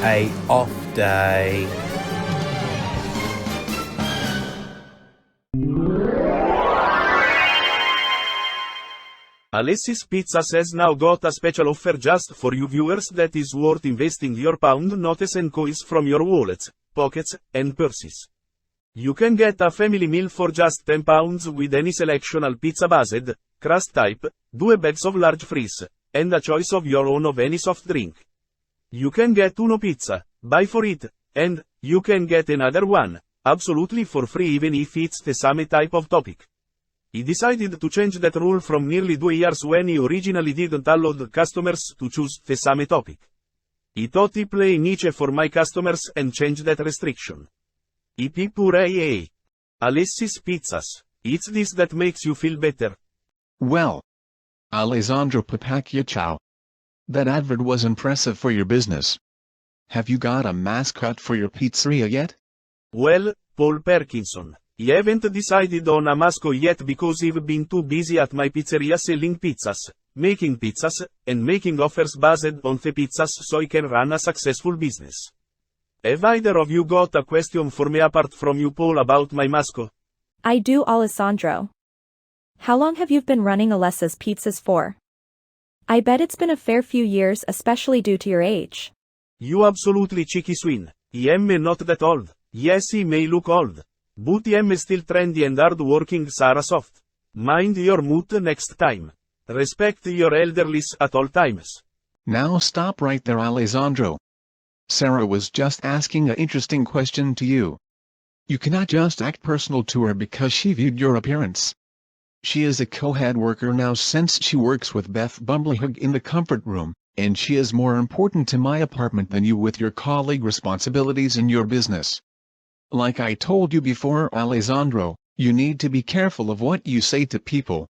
a off day. Alessi's Pizzas has now got a special offer just for you viewers that is worth investing your pound notes and coins from your wallets, pockets, and purses. You can get a family meal for just £10 with any selectional pizza-based, crust type, 2 bags of large fries, and a choice of your own of any soft drink. You can get uno pizza, buy for it, and you can get another one, absolutely for free even if it's the same type of topic. He decided to change that rule from nearly 2 years when he originally didn't allow customers to choose the same topic. He thought he play niche for my customers and changed that restriction. Puree. Alessi's Pizzas. It's this that makes you feel better. Well, Alessandro Papacchia ciao. That advert was impressive for your business. Have you got a mascot for your pizzeria yet? Well, Paul Perkinson. I haven't decided on a mascot yet because I've been too busy at my pizzeria selling pizzas, making pizzas, and making offers based on the pizzas so I can run a successful business. Have either of you got a question for me apart from you, Paul, about my mascot? I do, Alessandro. How long have you been running Alessa's Pizzas for? I bet it's been a fair few years, especially due to your age. You absolutely cheeky swine. I am not that old. Yes, I may look old. But I am still trendy and hard-working, Sarah Soft. Mind your mood next time. Respect your elderlies at all times. Now stop right there, Alessandro. Sarah was just asking an interesting question to you. You cannot just act personal to her because she viewed your appearance. She is a co-head worker now since she works with Beth Bumblyhug in the comfort room, and she is more important to my apartment than you with your colleague responsibilities in your business. Like I told you before, Alessandro, you need to be careful of what you say to people.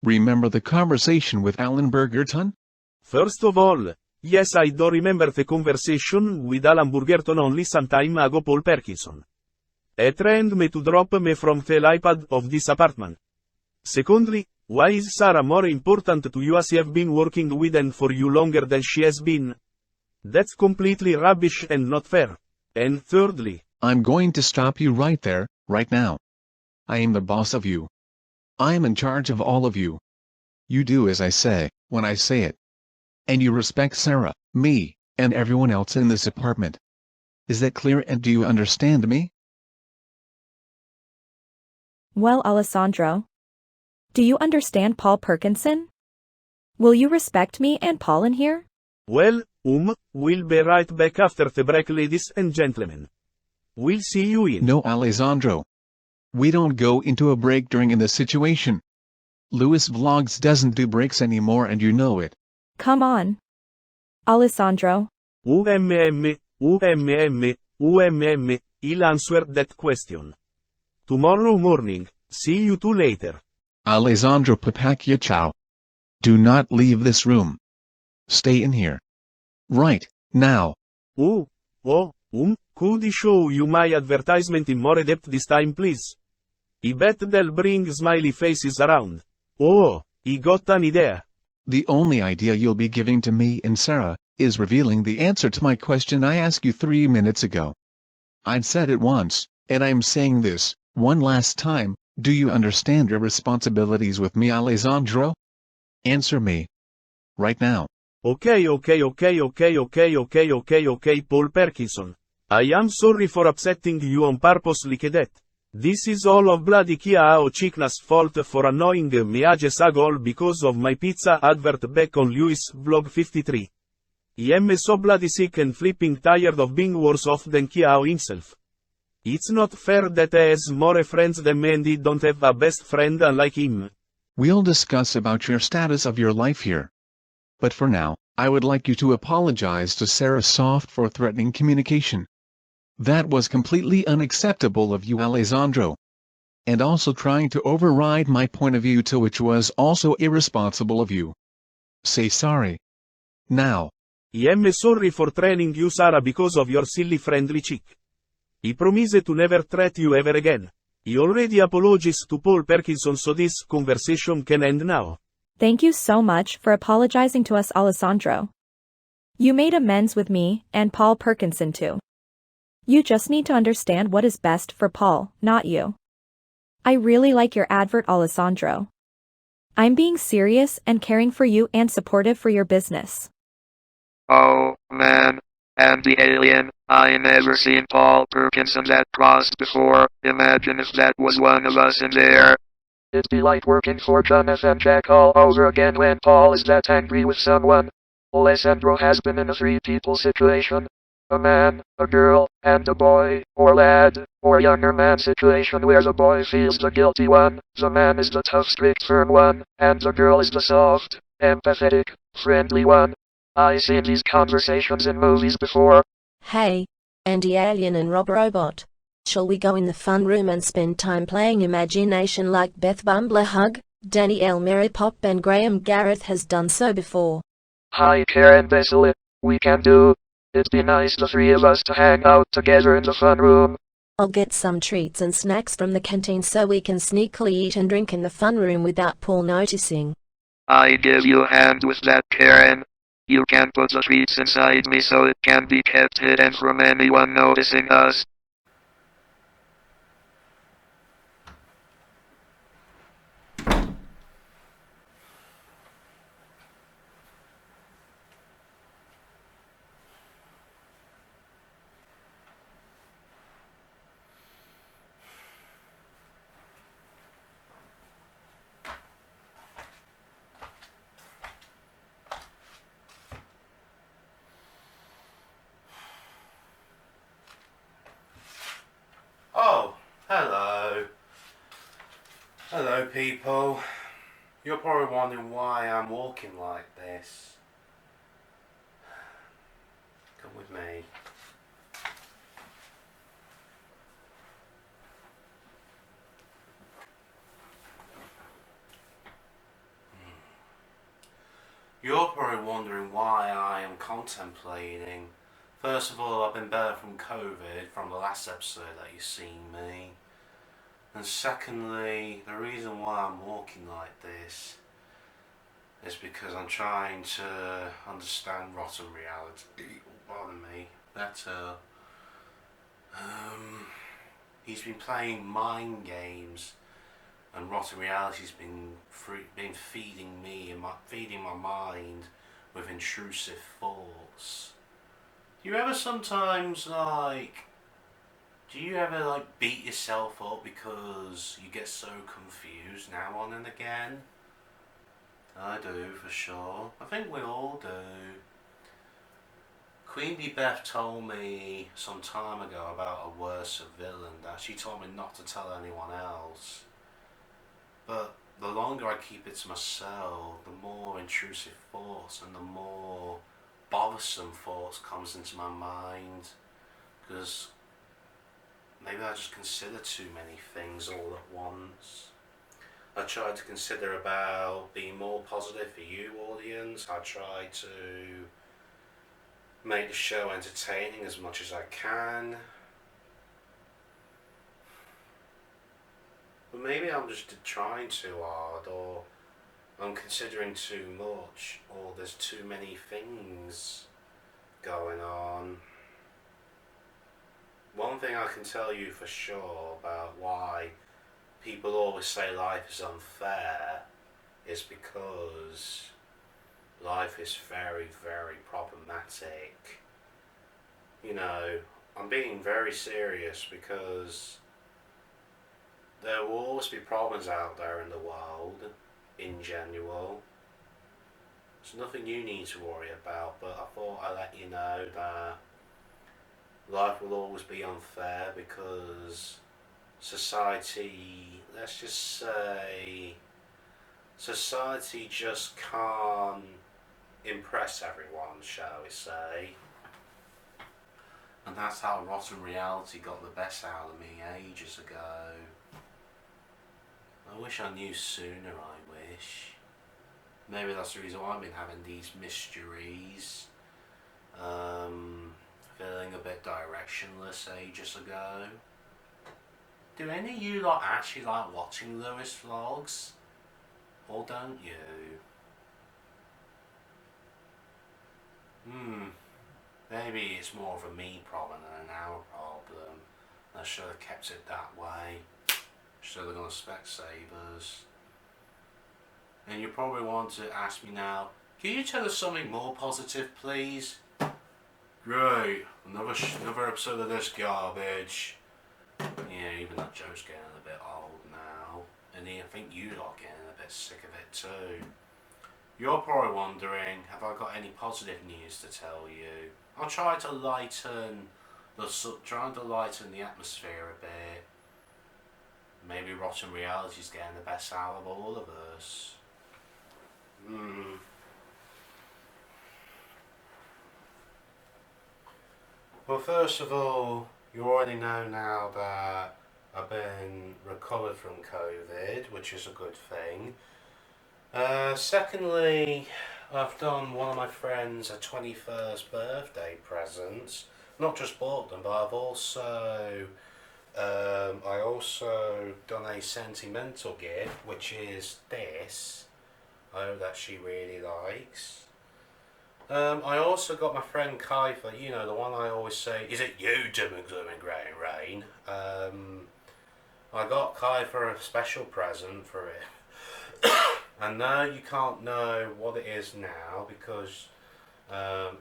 Remember the conversation with Alan Burgerton? First of all, yes, I do remember the conversation with Alan Burgerton only some time ago, Paul Perkinson. He threatened me to drop me from the iPad of this apartment. Secondly, why is Sarah more important to you as I have been working with and for you longer than she has been? That's completely rubbish and not fair. And thirdly, I'm going to stop you right there, right now. I am the boss of you. I am in charge of all of you. You do as I say, when I say it. And you respect Sarah, me, and everyone else in this apartment. Is that clear, and do you understand me? Well, Alessandro. Do you understand Paul Perkinson? Will you respect me and Paul in here? Well, we'll be right back after the break, ladies and gentlemen. We'll see you in. No, Alessandro. We don't go into a break during in this situation. Lewis Vlogs doesn't do breaks anymore and you know it. Come on. Alessandro. I'll answer that question. Tomorrow morning. See you two later. Alessandro Papacchia ciao. Do not leave this room. Stay in here. Right, now. Could I show you my advertisement in more depth this time, please? I bet they'll bring smiley faces around. Oh, I got an idea. The only idea you'll be giving to me and Sarah is revealing the answer to my question I asked you 3 minutes ago. I'd said it once, and I'm saying this one last time. Do you understand your responsibilities with me, Alessandro? Answer me. Right now. Okay, Paul Perkinson. I am sorry for upsetting you on purpose like that. This is all of bloody Kiao Chikna's fault for annoying Miyazaki all because of my pizza advert back on Lewis Vlog 53. I am so bloody sick and flipping tired of being worse off than Kiao himself. It's not fair that he has more friends than me and he don't have a best friend unlike him. We'll discuss about your status of your life here. But for now, I would like you to apologize to Sarah Soft for threatening communication. That was completely unacceptable of you, Alessandro. And also trying to override my point of view too, which was also irresponsible of you. Say sorry. Now. I am sorry for training you, Sarah, because of your silly friendly chick. I promise to never threat you ever again. I already apologized to Paul Perkinson, so this conversation can end now. Thank you so much for apologizing to us, Alessandro. You made amends with me and Paul Perkinson too. You just need to understand what is best for Paul, not you. I really like your advert, Alessandro. I'm being serious and caring for you and supportive for your business. Oh, man. And the alien, I never seen Paul Perkinson that crossed before. Imagine if that was one of us in there. It'd be like working for Jonathan Jack all over again when Paul is that angry with someone. Alessandro has been in a three-people situation. A man, a girl, and a boy, or lad, or younger man situation where the boy feels the guilty one, the man is the tough, strict, firm one, and the girl is the soft, empathetic, friendly one. I've seen these conversations in movies before. Hey, Andy Alien and Rob Robot. Shall we go in the fun room and spend time playing imagination like Beth Bumbler Hug, Danielle Mary Pop and Graham Gareth has done so before? Hi Karen Bessel, we can do. It'd be nice the three of us to hang out together in the fun room. I'll get some treats and snacks from the canteen so we can sneakily eat and drink in the fun room without Paul noticing. I give you a hand with that, Karen. You can put the treats inside me so it can be kept hidden from anyone noticing us. Oh, hello. Hello, people. You're probably wondering why I'm walking like this. Come with me. You're probably wondering why I am contemplating. First of all, I've been better from COVID from the last episode that you've seen me. And secondly, the reason why I'm walking like this is because I'm trying to understand rotten reality, pardon me, better. He's been playing mind games, and rotten reality's been feeding my mind with intrusive thoughts. Do you ever sometimes do you ever beat yourself up because you get so confused now on and again? I do, for sure. I think we all do. Queen Bee Beth told me some time ago about a worse villain that she told me not to tell anyone else. But the longer I keep it to myself, the more intrusive thoughts and the more bothersome thoughts comes into my mind. Because maybe I just consider too many things all at once. I try to consider about being more positive for you, audience. I try to make the show entertaining as much as I can. But maybe I'm just trying too hard, or I'm considering too much, or there's too many things going on. One thing I can tell you for sure about why people always say life is unfair is because life is very, very problematic. You know, I'm being very serious because there will always be problems out there in the world, in general. There's nothing you need to worry about, but I thought I'd let you know that life will always be unfair because society, let's just say, society just can't impress everyone, shall we say. And that's how rotten reality got the best out of me ages ago. I wish I knew sooner, I wish. Maybe that's the reason why I've been having these mysteries. Feeling a bit directionless ages ago. Do any of you actually like watching Lewis vlogs? Or don't you? Maybe it's more of a me problem than an our problem. I should have kept it that way. Should have gone to Specsavers. And you probably want to ask me now, can you tell us something more positive, please? Great, another episode of this garbage. Yeah, even that joke's getting a bit old now. And I think you lot are getting a bit sick of it too. You're probably wondering, have I got any positive news to tell you? I'll try to lighten the atmosphere a bit. Maybe Rotten Reality's getting the best out of all of us. Well, first of all, you already know now that I've been recovered from COVID, which is a good thing. Secondly, I've done one of my friends a 21st birthday present. Not just bought them, but I've also done a sentimental gift, which is this. I hope that she really likes. I also got my friend Kai for, you know, the one I always say, is it you, Dim and Gloom and Grey and Rain? I got Kai for a special present for it. And now you can't know what it is now because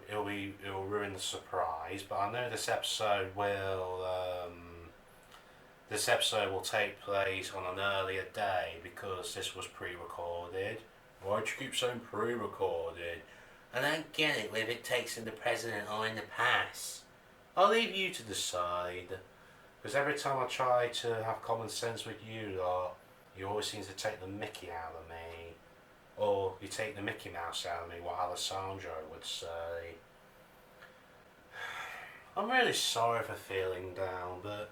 it'll ruin the surprise. But I know this episode will take place on an earlier day because this was pre-recorded. Why'd you keep saying pre-recorded? I don't get it whether it takes in the present or in the past. I'll leave you to decide. Because every time I try to have common sense with you lot, you always seem to take the mickey out of me. Or you take the Mickey Mouse out of me, what Alessandro would say. I'm really sorry for feeling down, but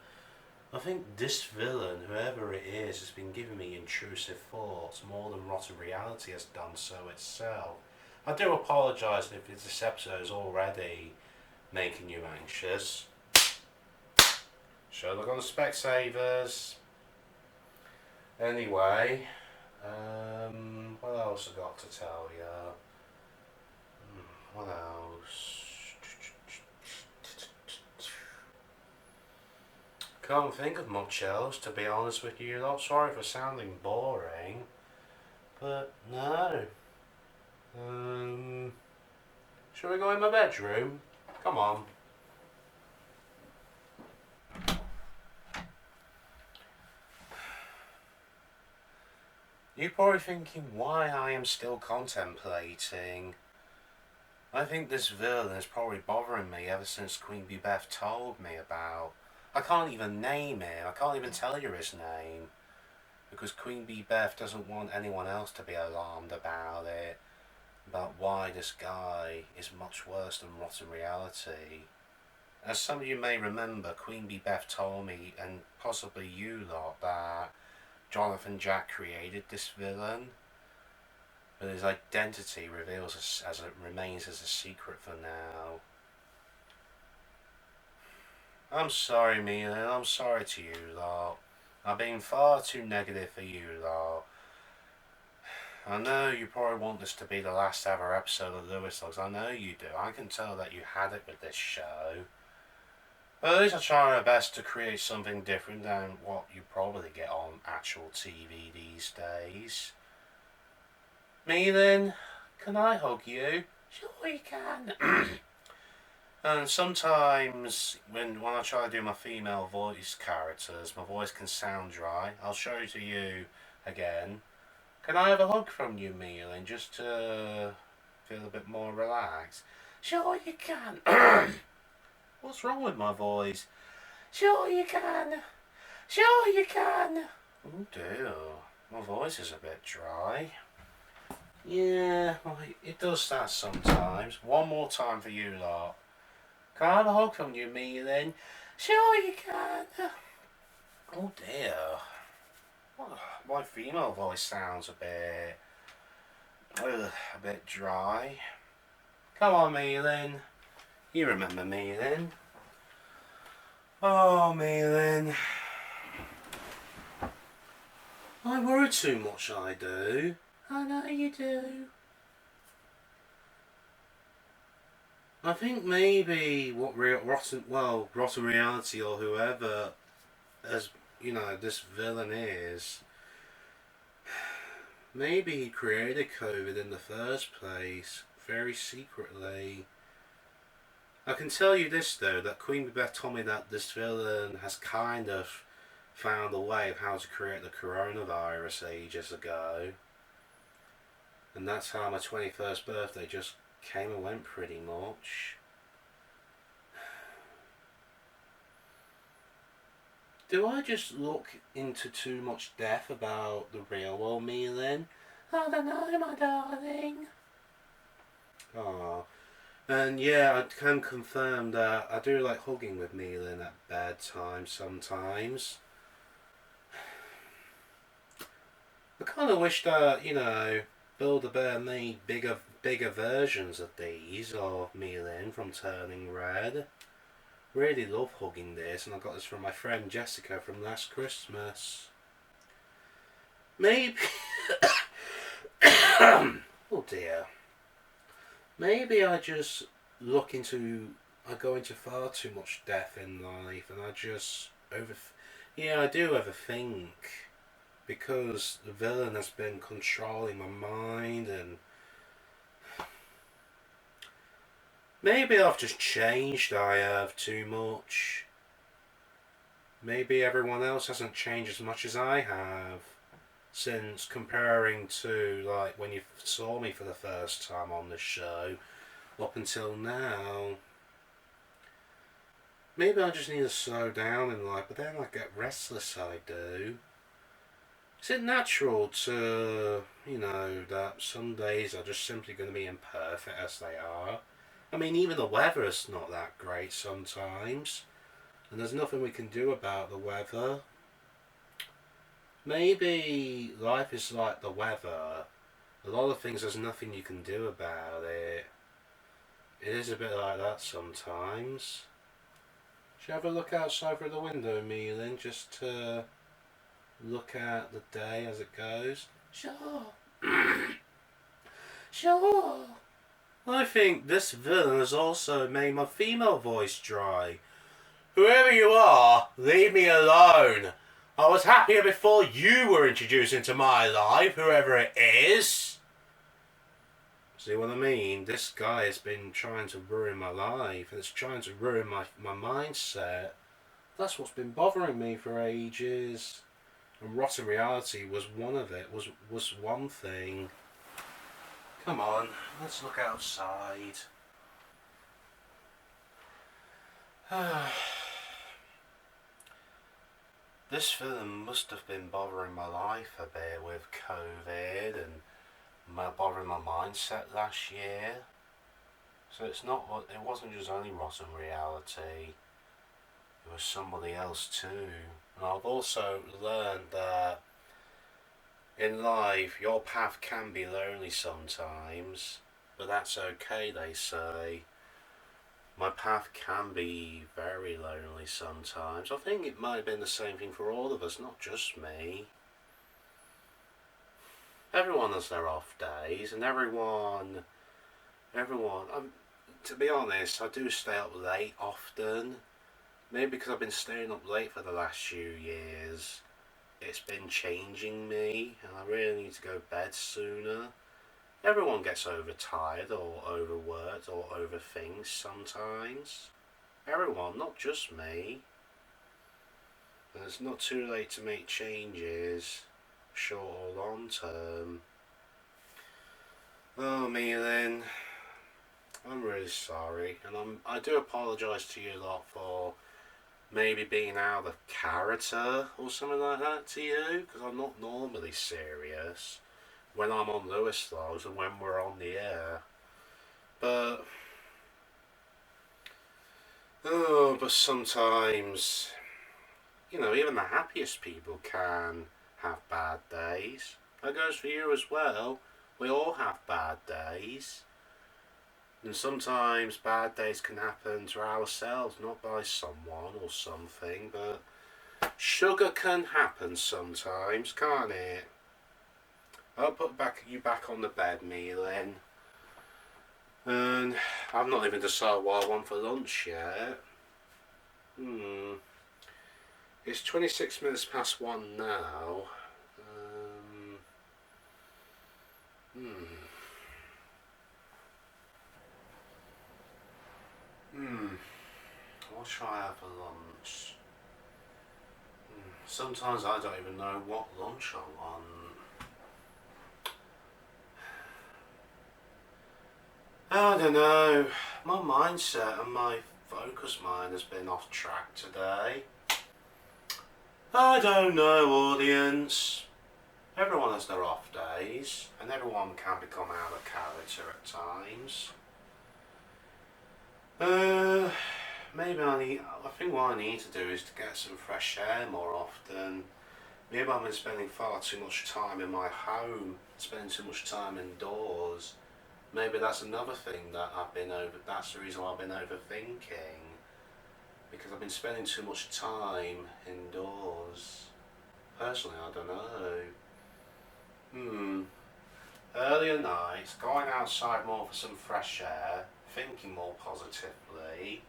I think this villain, whoever it is, has been giving me intrusive thoughts more than Rotten Reality has done so itself. I do apologise if this episode is already making you anxious. Should have gone to Specsavers. Anyway, what else I got to tell you? What else? Can't think of much else, to be honest with you lot. Sorry for sounding boring, but no. Shall we go in my bedroom? Come on. You're probably thinking why I am still contemplating. I think this villain is probably bothering me ever since Queen Bee Beth told me about. I can't even name him. I can't even tell you his name. Because Queen Bee Beth doesn't want anyone else to be alarmed about it. About why this guy is much worse than Rotten Reality. As some of you may remember, Queen Bee Beth told me, and possibly you lot, that Jonathan Jack created this villain, but his identity remains as a secret for now. I'm sorry, Mila. I'm sorry to you lot. I've been far too negative for you lot. I know you probably want this to be the last ever episode of Lewis Logs. I know you do. I can tell that you had it with this show. But at least I try my best to create something different than what you probably get on actual TV these days. Meaning, can I hug you? Sure you can. And sometimes when I try to do my female voice characters, my voice can sound dry. I'll show it to you again. Can I have a hug from you, Mealing, just to feel a bit more relaxed? Sure you can. What's wrong with my voice? Sure you can. Sure you can. Oh dear, my voice is a bit dry. Yeah, well, it does that sometimes. One more time for you lot. Can I have a hug from you, Mealing? Sure you can. Oh dear. My female voice sounds a bit dry. Come on, Mealing. You remember Mealing. Oh, Mealing. I worry too much, I do. I know you do. I think maybe what Rotten Reality or whoever, as this villain is, maybe he created COVID in the first place, very secretly. I can tell you this though, that Queen Beth told me that this villain has kind of found a way of how to create the coronavirus ages ago. And that's how my 21st birthday just came and went pretty much. Do I just look into too much depth about the real world, Mealin? I don't know, my darling. Oh. And yeah, I can confirm that I do like hugging with Mealin at bedtime sometimes. I kind of wish that, Build-A-Bear made bigger versions of these, or Mealin from Turning Red. Really love hugging this, and I got this from my friend Jessica from last Christmas. Maybe... oh dear. Maybe I just I go into far too much depth in life, and I just I do overthink, because the villain has been controlling my mind, and maybe I've just changed, I have too much. Maybe everyone else hasn't changed as much as I have, since comparing to like when you saw me for the first time on the show up until now. Maybe I just need to slow down in life, but then I get restless, I do. Is it natural to, that some days are just simply going to be imperfect as they are? I mean, even the weather is not that great sometimes, and there's nothing we can do about the weather. Maybe life is like the weather. A lot of things there's nothing you can do about it. It is a bit like that sometimes. Should I have a look outside through the window, Mealin, just to look at the day as it goes? Sure. Sure. I think this villain has also made my female voice dry. Whoever you are, leave me alone. I was happier before you were introduced into my life, whoever it is. See what I mean? This guy has been trying to ruin my life, and it's trying to ruin my mindset. That's what's been bothering me for ages. And Rotten Reality was one of it, was one thing. Come on, let's look outside. This film must have been bothering my life a bit with COVID and bothering my mindset last year. So it wasn't just only Rotten Reality, it was somebody else too. And I've also learned that in life your path can be lonely sometimes, but that's okay, they say. My path can be very lonely sometimes. I think it might have been the same thing for all of us, not just me. Everyone has their off days, and everyone, to be honest, I do stay up late often. Maybe because I've been staying up late for the last few years, it's been changing me, and I really need to go to bed sooner. Everyone gets overtired or overworked or overthinks sometimes. Everyone, not just me. And it's not too late to make changes, short or long term. Oh, Mealin, I'm really sorry, and I do apologise to you lot for maybe being out of character or something like that to you, because I'm not normally serious when I'm on Lewis Vlogs and when we're on the air. But sometimes, even the happiest people can have bad days. That goes for you as well. We all have bad days. And sometimes bad days can happen to ourselves, not by someone or something, but sugar can happen sometimes, can't it? I'll put you back on the bed, Mealin. And I've not even decided what I want for lunch yet. It's 26 minutes past 1 now. What should I have for lunch? Sometimes I don't even know what lunch I want. I don't know. My mindset and my focus mind has been off track today. I don't know, audience. Everyone has their off days, and everyone can become out of character at times. Maybe I think what I need to do is to get some fresh air more often. Maybe I've been spending far too much time in my home, spending too much time indoors. Maybe that's another thing that that's the reason why I've been overthinking. Because I've been spending too much time indoors. Personally, I don't know. Earlier nights, going outside more for some fresh air, thinking more positively.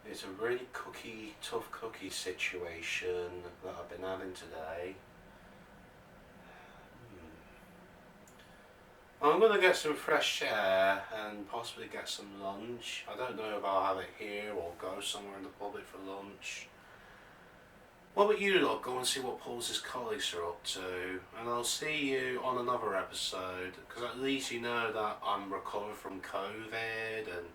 It's a really tough cookie situation that I've been having today. I'm going to get some fresh air and possibly get some lunch. I don't know if I'll have it here or go somewhere in the public for lunch. What about you lot? Go and see what Paul's colleagues are up to, and I'll see you on another episode, because at least you know that I'm recovered from COVID, and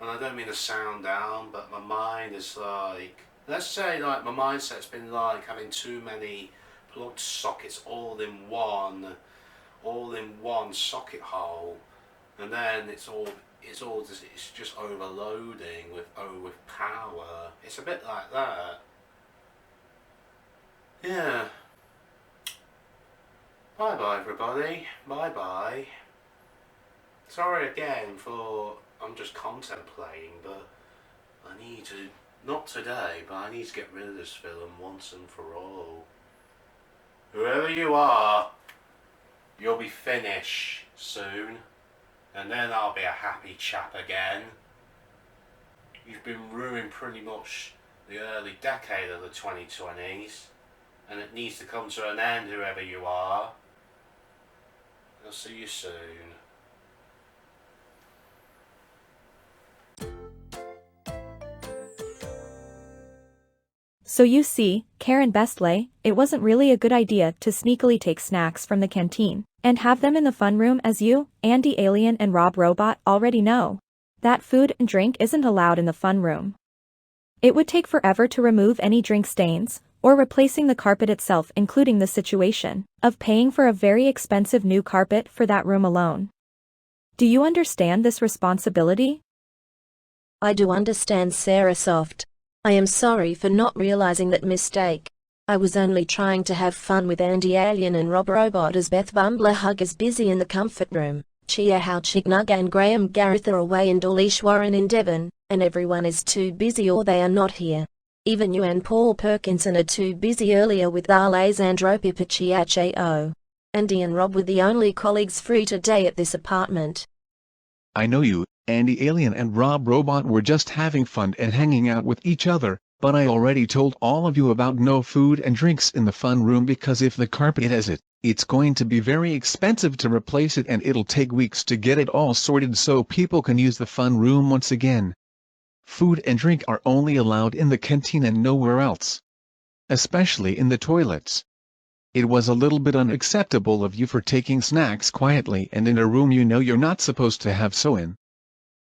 I don't mean to sound down, but my mind is like, let's say like my mindset's been like having too many plugged sockets all in one socket hole, and then it's just overloading with power. It's a bit like that. Yeah. Bye bye everybody. Bye bye. Sorry again for I'm just contemplating, but I need to, not today, but I need to get rid of this film once and for all. Whoever you are, you'll be finished soon, and then I'll be a happy chap again. You've been ruining pretty much the early decade of the 2020s, and it needs to come to an end, whoever you are. I'll see you soon. So you see, Karen Bestley, it wasn't really a good idea to sneakily take snacks from the canteen and have them in the fun room, as you, Andy Alien and Rob Robot already know. That food and drink isn't allowed in the fun room. It would take forever to remove any drink stains, or replacing the carpet itself, including the situation of paying for a very expensive new carpet for that room alone. Do you understand this responsibility? I do understand, Sarah Soft. I am sorry for not realizing that mistake. I was only trying to have fun with Andy Alien and Rob Robot as Beth Bumblerhug is busy in the comfort room. Chia How Chignug and Graham Gareth are away and Dawlish Warren in Devon, and everyone is too busy or they are not here. Even you and Paul Perkinson are too busy earlier with Alessandro Pipacciaccio. Andy and Rob were the only colleagues free today at this apartment. I know you, Andy Alien and Rob Robot were just having fun and hanging out with each other, but I already told all of you about no food and drinks in the fun room, because if the carpet has it, it's going to be very expensive to replace it and it'll take weeks to get it all sorted so people can use the fun room once again. Food and drink are only allowed in the canteen and nowhere else. Especially in the toilets. It was a little bit unacceptable of you for taking snacks quietly and in a room you know you're not supposed to have so in.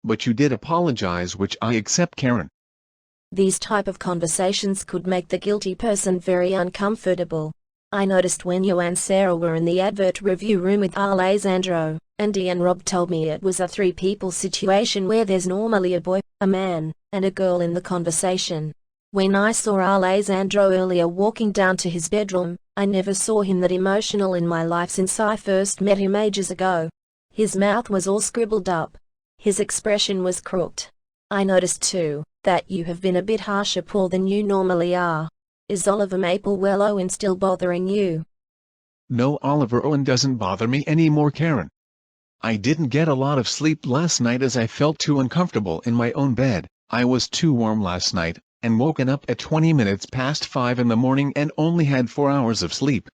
But you did apologize, which I accept, Karen. These type of conversations could make the guilty person very uncomfortable. I noticed when you and Sarah were in the advert review room with Alessandro, Andy and Rob told me it was a three-people situation where there's normally a boy, a man, and a girl in the conversation. When I saw Alessandro earlier walking down to his bedroom, I never saw him that emotional in my life since I first met him ages ago. His mouth was all scribbled up. His expression was crooked. I noticed too, that you have been a bit harsher, Paul, than you normally are. Is Oliver Maplewell Owen still bothering you? No, Oliver Owen doesn't bother me anymore, Karen. I didn't get a lot of sleep last night as I felt too uncomfortable in my own bed. I was too warm last night, and woken up at 20 minutes past 5 in the morning and only had 4 hours of sleep.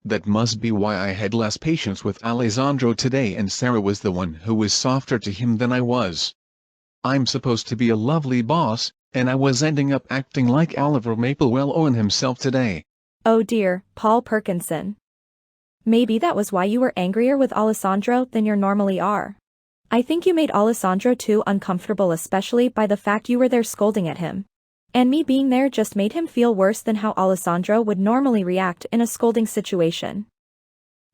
That must be why I had less patience with Alessandro today, and Sarah was the one who was softer to him than I was. I'm supposed to be a lovely boss, and I was ending up acting like Oliver Maplewell Owen himself today. Oh dear, Paul Perkinson. Maybe that was why you were angrier with Alessandro than you normally are. I think you made Alessandro too uncomfortable, especially by the fact you were there scolding at him. And me being there just made him feel worse than how Alessandro would normally react in a scolding situation.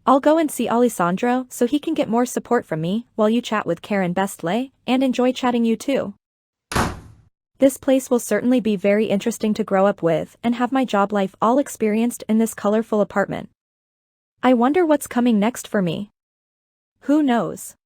I'll go and see Alessandro so he can get more support from me while you chat with Karen Bestley, and enjoy chatting you too. This place will certainly be very interesting to grow up with and have my job life all experienced in this colorful apartment. I wonder what's coming next for me. Who knows?